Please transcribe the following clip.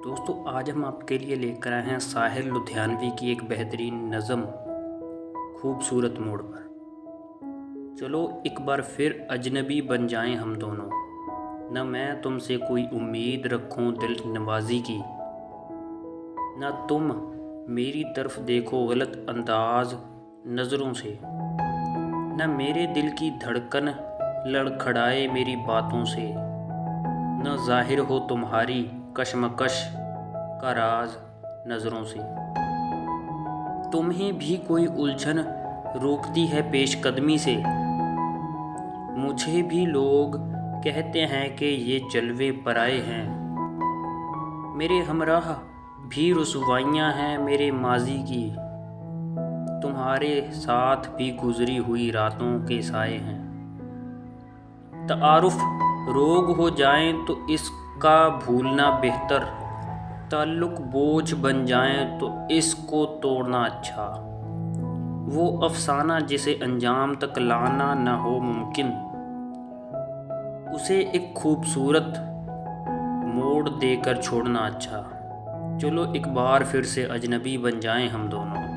दोस्तों, आज हम आपके लिए लेकर आए हैं साहिर लुधियानवी की एक बेहतरीन नज़म खूबसूरत मोड़ पर। चलो एक बार फिर अजनबी बन जाएं हम दोनों, न मैं तुमसे कोई उम्मीद रखूं दिल नवाजी की, न तुम मेरी तरफ देखो गलत अंदाज नज़रों से, न मेरे दिल की धड़कन लड़खड़ाए मेरी बातों से, न जाहिर हो तुम्हारी कशमकश का राज नज़रों से। तुम्हें भी कोई उलझन रोकती है पेशकदमी से, मुझे भी लोग कहते हैं कि ये जलवे पराए हैं, मेरे हमराह भी रुसवाइयाँ हैं मेरे माजी की, तुम्हारे साथ भी गुजरी हुई रातों के साए हैं। तारुफ रोग हो जाए तो इसका भूलना बेहतर, ताल्लुक बोझ बन जाए तो इसको तोड़ना अच्छा, वो अफसाना जिसे अंजाम तक लाना न हो मुमकिन, उसे एक खूबसूरत मोड़ देकर छोड़ना अच्छा। चलो एक बार फिर से अजनबी बन जाएं हम दोनों।